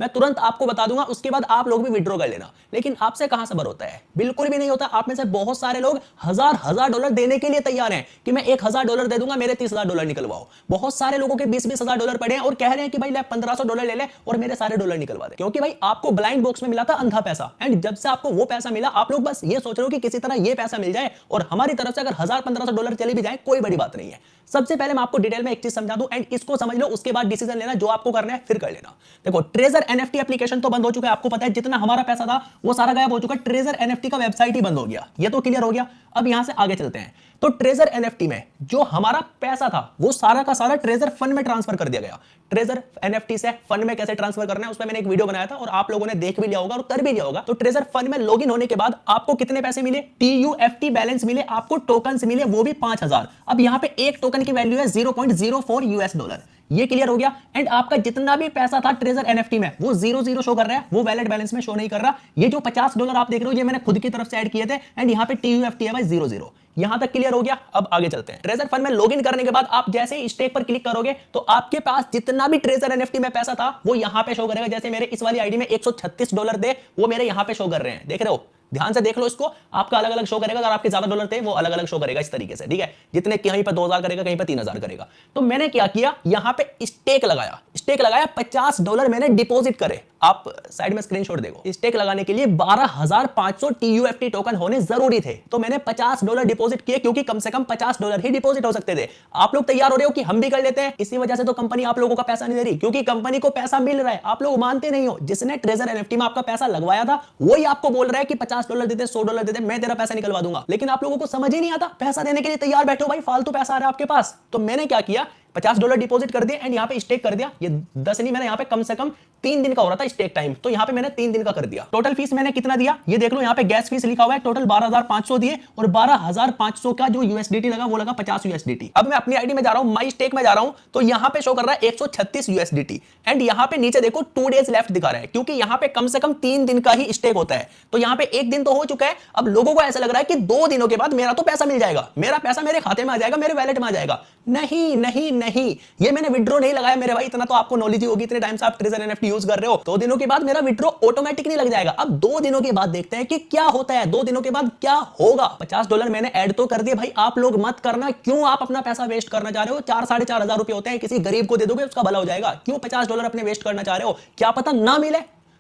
मैं तुरंत आपको बता दूंगा, उसके बाद आप लोग भी विड्रॉ कर लेना। लेकिन आपसे कहां सबर होता है, बिल्कुल भी नहीं होता। आप में से बहुत सारे लोग हजार हजार डॉलर देने के लिए तैयार हैं कि मैं $1000 दे दूंगा, मेरे $30,000 निकलवाओ। बहुत सारे लोगों के 20-20 हजार डॉलर पड़े हैं और कह रहे हैं कि भाई ले $1500 ले ले और मेरे सारे डॉलर निकलवा दे। क्योंकि भाई आपको ब्लाइंड बॉक्स में मिला था अंधा पैसा, एंड जब से आपको वो पैसा मिला आप लोग बस ये सोच रहे हो कि किसी तरह ये पैसा मिल जाए, और हमारी तरफ से अगर $1000-1500 चले भी जाए कोई बड़ी बात नहीं है। सबसे पहले मैं आपको डिटेल में एक चीज समझा दूं एंड इसको समझ लो, उसके बाद डिसीजन लेना जो आपको करना है फिर कर लेना। देखो, ट्रेजर एनएफटी एप्लीकेशन तो बंद हो चुका है, आपको पता है जितना हमारा पैसा था वो सारा गायब हो चुका है। ट्रेजर एनएफटी का वेबसाइट ही बंद हो गया, ये तो क्लियर हो गया। अब यहां से आगे चलते हैं। तो ट्रेजर एनएफटी में जो हमारा पैसा था वो सारा का सारा ट्रेजर फंड में ट्रांसफर कर दिया गया। ट्रेजर एनएफटी से फंड में कैसे ट्रांसफर करना है उस पर मैंने एक वीडियो बनाया था और आप लोगों ने देख भी लिया होगा और कर भी लिया होगा। तो ट्रेजर फंड में लॉगिन होने के बाद आपको कितने पैसे मिले, TUFT बैलेंस मिले, आपको टोकन मिले, वो भी 5000। अब यहां पे एक टोकन की वैल्यू है $0.04। ये क्लियर हो गया। एंड आपका जितना भी पैसा था ट्रेजर एनएफटी में वो 00 शो कर रहा है, वो वैलेट बैलेंस में शो नहीं कर रहा। ये जो $50 आप देख रहे हो ये मैंने खुद की तरफ से ऐड किए थे, एंड यहां पे TUFT है भाई 00। यहां तक क्लियर हो गया। अब आगे चलते हैं। ट्रेजर फंड में लॉगिन करने के बाद आप जैसे ही स्टेक पर क्लिक करोगे तो आपके पास जितना भी ट्रेजर एनएफटी में पैसा था वो यहां पे शो करेगा। जैसे मेरे इस वाली आईडी में $136 थे, वो मेरे यहां पे शो कर रहे हैं, देख रहे हो, ध्यान से देख लो इसको। आपका अलग अलग शो करेगा, अगर आपके ज्यादा डॉलर थे वो अलग अलग शो करेगा इस तरीके से, ठीक है। जितने कहीं पर 2000 करेगा, कहीं पर 3000 करेगा। तो मैंने क्या किया, यहां पे स्टेक लगाया $50 मैंने डिपॉजिट करे। आप साइड में स्क्रीनशॉट देखो। स्टेक लगाने के लिए 12500 TUFT टोकन होने जरूरी थे, तो मैंने $50 डिपॉजिट किए, क्योंकि कम से कम $50 ही डिपॉजिट हो सकते थे। आप लोग तैयार हो रहे हो कि हम भी कर लेते हैं, इसी वजह से तो कंपनी आप लोगों का पैसा नहीं दे रही, क्योंकि कंपनी को पैसा मिल रहा है। आप लोग मानते नहीं हो, जिसने ट्रेजर एनएफटी में आपका पैसा लगवाया था वही आपको बोल रहा है कि $50 देते, $100 देते, मैं तेरा पैसा निकलवा दूंगा। लेकिन आप लोगों को समझ ही नहीं आता, पैसा देने के लिए तैयार बैठो भाई, फालतू पैसा आ रहा है आपके पास। तो मैंने क्या किया, $50 डिपॉजिट कर दिया एंड यहां पे स्टेक कर दिया। ये 10 नहीं, मैंने यहां पे कम से कम 3 दिन का हो रहा था स्टेक टाइम, तो यहां पे मैंने 3 दिन का कर दिया। टोटल फीस मैंने कितना दिया ये देख लो, यहां पे गैस फीस लिखा हुआ है, टोटल 12500 दिए, और 12500 का जो USDT लगा वो लगा 50 USDT। अब मैं अपनी आईडी में जा रहा हूं, माई स्टेक में जा रहा हूं, तो यहां पे शो कर रहा है 136 USDT। एंड यहां पे नीचे देखो 2 डेज लेफ्ट दिखा रहा है, क्योंकि यहां पे कम से कम 3 दिन का ही स्टेक होता है। तो यहां पे 1 दिन तो हो चुका है। अब लोगों को ऐसा लग रहा है कि 2 दिनों के बाद मेरा तो पैसा मिल जाएगा, मेरा पैसा मेरे खाते में आ जाएगा, मेरे वैलेट में आ जाएगा। नहीं नहीं नहीं, ये मैंने विड्रॉ नहीं लगाया मेरे भाई, इतना तो आपको नॉलेज ही होगी, इतने टाइम से आप ट्रेजर एनएफटी यूज कर रहे हो। 2 दिनों के बाद मेरा विड्रॉ ऑटोमेटिक नहीं लग जाएगा। अब 2 दिनों के बाद देखते हैं कि क्या होता है, 2 दिनों के बाद क्या होगा। $50 मैंने ऐड तो कर दिए भाई, आप लोग मत करना। क्यों आप अपना पैसा वेस्ट करना चाह रहे हो? 4-4.5 रुपए होते हैं, किसी गरीब को दे दोगे उसका भला हो जाएगा। क्यों $50 अपने वेस्ट करना चाह रहे हो? क्या पता ना मिले।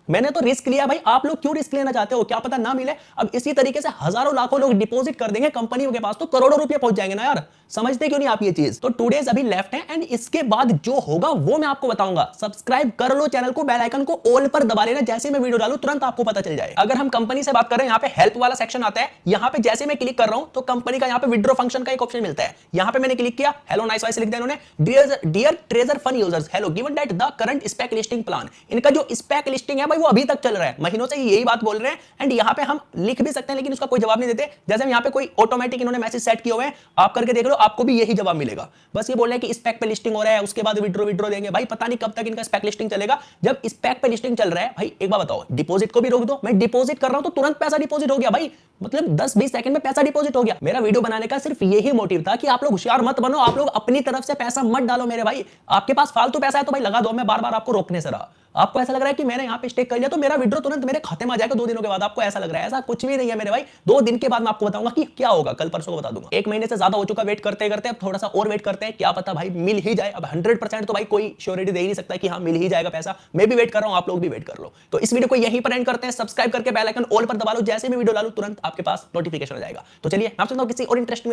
मैंने तो रिस्क लिया भाई, आप लोग क्यों रिस्क लेना चाहते हो? क्या पता ना मिले। अब इसी तरीके से हजारों लाखों लोग डिपॉजिट कर देंगे कंपनियों के पास, तो करोड़ों रुपए पहुंच जाएंगे ना यार। समझते क्यों नहीं आप ये चीज? तो 2 डेज अभी लेफ्ट है एंड इसके बाद जो होगा वो मैं आपको बताऊंगा। सब्सक्राइब कर लो चैनल को, बेल आइकन को ऑल पर दबा लेना, जैसे मैं वीडियो डालूं तुरंत आपको पता चल जाए। अगर हम कंपनी से बात करें, यहाँ पे हेल्प वाला सेक्शन आता है, यहाँ पे जैसे मैं क्लिक कर रहा हूं तो कंपनी का यहाँ पे विड्रॉ फंक्शन का एक ऑप्शन मिलता है। यहाँ पे मैंने क्लिक किया, हेलो नाइस वाइस लिख दिया इन्होंने, dear treasure fund users, hello given that the current spec listing plan. इनका जो स्पेक लिस्टिंग है भाई वो अभी तक चल रहा है, महीनों से यही बात बोल रहे हैं। एंड यहाँ पे हम लिख भी सकते हैं लेकिन उसका कोई जवाब नहीं देते। जैसे हम यहाँ पे कोई ऑटोमेटिक इन्होंने मैसेज सेट किए हुए हैं, आप करके देख लो, आपको भी यही जवाब मिलेगा। बस ये बोल रहे हैं कि स्पेक पे लिस्टिंग हो रहा है, उसके बाद विड्रॉ देंगे। भाई पता नहीं कब तक इनका स्पेक लिस्टिंग चलेगा। जब स्पेक पे लिस्टिंग चल रहा है भाई, एक बार बताओ, डिपॉजिट को भी रोक दो। मैं डिपॉजिट कर रहा हूं तो तुरंत पैसा डिपॉजिट हो गया भाई, मतलब 10-20 सेकंड में पैसा डिपॉजिट हो गया। मेरा वीडियो बनाने का सिर्फ यही मोटिव था कि आप लोग होशियार मत बनो, आप लोग अपनी तरफ से पैसा मत डालो मेरे भाई। आपके पास फालतू पैसा है तो भाई लगा दो, मैं बार बार आपको रोकने से रहा। आपको ऐसा लग रहा है कि मैंने यहाँ पे स्टेक कर लिया तो मेरा विड्रॉ तुरंत मेरे खाते में आ जाएगा 2 दिनों के बाद, आपको ऐसा लग रहा है। ऐसा कुछ भी नहीं है मेरे भाई। 2 दिन के बाद मैं आपको बताऊंगा कि क्या होगा, कल परसों को बता दूंगा। 1 महीने से ज्यादा हो चुका वेट करते करते, अब थोड़ा सा और वेट करते हैं, क्या पता भाई मिल ही जाए। अब 100% तो भाई कोई श्योरिटी दे ही नहीं सकता कि हाँ मिल ही जाएगा पैसा। मैं भी वेट कर रहा हूं, आप लोग भी वेट कर लो। तो इस वीडियो को यहीं पर एंड करते हैं। सब्सक्राइब करके बेल आइकन ऑल पर दबा लो, जैसे मैं वीडियो डालूं तुरंत आपके पास नोटिफिकेशन आ जाएगा। तो चलिए मैं आपसे किसी और इंटरेस्टिंग